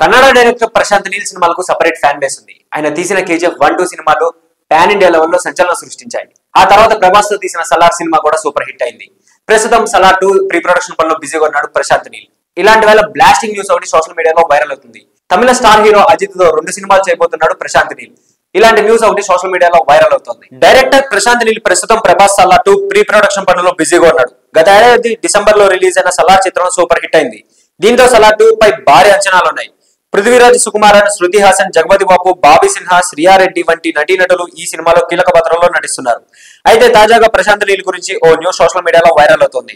Kannada director Prashanth Neel సినిమాలకు separate fan base ఉంది. ఆయన తీసిన కేజీఎఫ్ 1, 2 సినిమాలు పాన్ ఇండియా లెవెల్లో సంచలనం సృష్టించాయి. ఆ తర్వాత ప్రభాస్ తో తీసిన సలార్ సినిమా కూడా సూపర్ హిట్ అయింది. ప్రస్తుతం సలార్ 2 ప్రీ ప్రొడక్షన్ పనిలో బిజీగా ఉన్నాడు ప్రశాంత్ నీల్. ఇలాంటి వేళ బ్లాస్టింగ్ న్యూస్ ఒకటి సోషల్ మీడియాలో వైరల్ అవుతుంది. తమిళ స్టార్ హీరో అజిత్ తో 2 సినిమాలు చేయబోతున్నాడు ప్రశాంత్ నీల్. ఇలాంటి న్యూస్ ఒకటి సోషల్ మీడియాలో వైరల్ అవుతుంది. డైరెక్టర్ ప్రశాంత్ నీల్ ప్రస్తుతం ప్రభాస్ సలార్ 2 ప్రీ ప్రొడక్షన్ పనుల్లో బిజీగా ఉన్నాడు. గత ఏడాది డిసెంబర్ లో రిలీజ్ అయిన సలార్ చిత్రం సూపర్ హిట్ అయింది. దీంతో సలార్ 2 పై భారీ అంచనాలున్నాయి. పృథ్వీరాజ్ సుకుమారన్, శృతి హాసన్, జగపతి బాబు, బాబీ సిన్హా, శ్రియారెడ్డి వంటి నటీనటులు ఈ సినిమాలో కీలక పాత్రల్లో నటిస్తున్నారు. అయితే తాజాగా ప్రశాంత్ నీల్ గురించి ఓ న్యూస్ సోషల్ మీడియాలో వైరల్ అవుతోంది.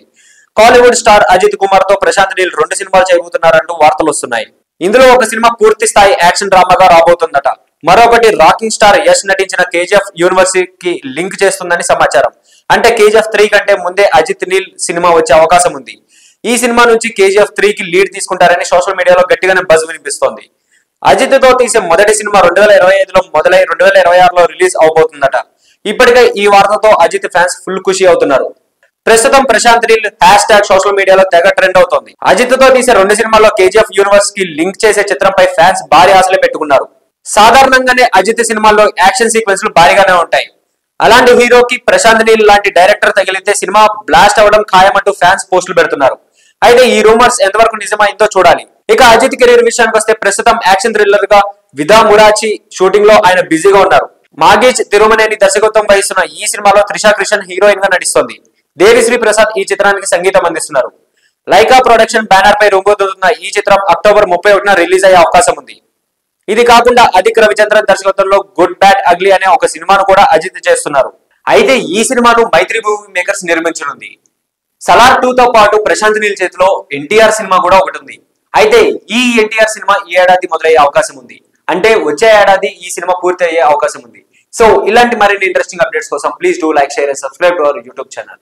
కాలీవుడ్ స్టార్ అజిత్ కుమార్ తో ప్రశాంత్ నీల్ 2 సినిమాలు చేయబోతున్నారంటూ వార్తలు వస్తున్నాయి. ఇందులో ఒక సినిమా పూర్తి స్థాయి యాక్షన్ డ్రామాగా రాబోతుందట. మరొకటి రాకింగ్ స్టార్ యష్ నటించిన కేజీఎఫ్ యూనివర్సిటీకి లింక్ చేస్తుందని సమాచారం. అంటే కేజీఎఫ్ 3 కంటే ముందే అజిత్ నీల్ సినిమా వచ్చే అవకాశం ఉంది. ఈ సినిమా నుంచి కేజీఎఫ్ 3 కి లీడ్ తీసుకుంటారని సోషల్ మీడియాలో గట్టిగానే బజ్ వినిపిస్తోంది. అజిత్ తో తీసే మొదటి సినిమా 2025లో మొదలై 2026లో రిలీజ్ అవబోతుందట. ఇప్పటికే ఈ వార్తతో అజిత్ ఫ్యాన్స్ ఫుల్ ఖుషి అవుతున్నారు. ప్రస్తుతం ప్రశాంత్ నీల్ హ్యాష్ సోషల్ మీడియాలో తెగ ట్రెండ్ అవుతోంది. అజిత్ తో తీసే 2 సినిమాల్లో కేజీఎఫ్ యూనివర్స్ కి లింక్ చేసే చిత్రంపై ఫ్యాన్స్ భారీ ఆశలే పెట్టుకున్నారు. సాధారణంగానే అజిత్ సినిమాల్లో యాక్షన్ సీక్వెన్స్లు భారీగానే ఉంటాయి. అలాంటి హీరోకి ప్రశాంత్ నీల్ లాంటి డైరెక్టర్ తగిలితే సినిమా బ్లాస్ట్ అవ్వడం ఖాయమంటూ ఫ్యాన్స్ పోస్టులు పెడుతున్నారు. అయితే ఈ రూమర్స్ ఎంతవరకు నిజమైందో చూడాలి. ఇక అజిత్ కెరీర్ విషయానికి వస్తే ప్రస్తుతం యాక్షన్ థ్రిల్లర్ గా విదా మురాచి షూటింగ్ లో ఆయన బిజీగా ఉన్నారు. మాగేజ్ తిరుమనేని దర్శకత్వం వహిస్తున్న ఈ సినిమాలో త్రిషా కృష్ణన్ హీరోయిన్ గా నటిస్తోంది. దేవిశ్రీ ప్రసాద్ ఈ చిత్రానికి సంగీతం అందిస్తున్నారు. లైకా ప్రొడక్షన్ బ్యానర్ పై రూపొందుతున్న ఈ చిత్రం అక్టోబర్ 31న రిలీజ్ అయ్యే అవకాశం ఉంది. ఇది కాకుండా అదిక్ రవిచంద్రన్ దర్శకత్వంలో గుడ్ బ్యాడ్ అగ్లీ అనే ఒక సినిమాను కూడా అజిత్ చేస్తున్నారు. అయితే ఈ సినిమాను మైత్రి మూవీ మేకర్స్ నిర్మించనుంది. సలార్ 2 తో పాటు ప్రశాంత్ నీల్ చేతిలో ఎన్టీఆర్ సినిమా కూడా ఒకటి ఉంది. అయితే ఈ ఎన్టీఆర్ సినిమా ఈ ఏడాది మొదలయ్యే అవకాశం ఉంది. అంటే వచ్చే ఏడాది ఈ సినిమా పూర్తి అయ్యే అవకాశం ఉంది. సో ఇలాంటి మరిన్ని ఇంట్రెస్టింగ్ అప్డేట్స్ కోసం please do like, share and subscribe to our YouTube channel.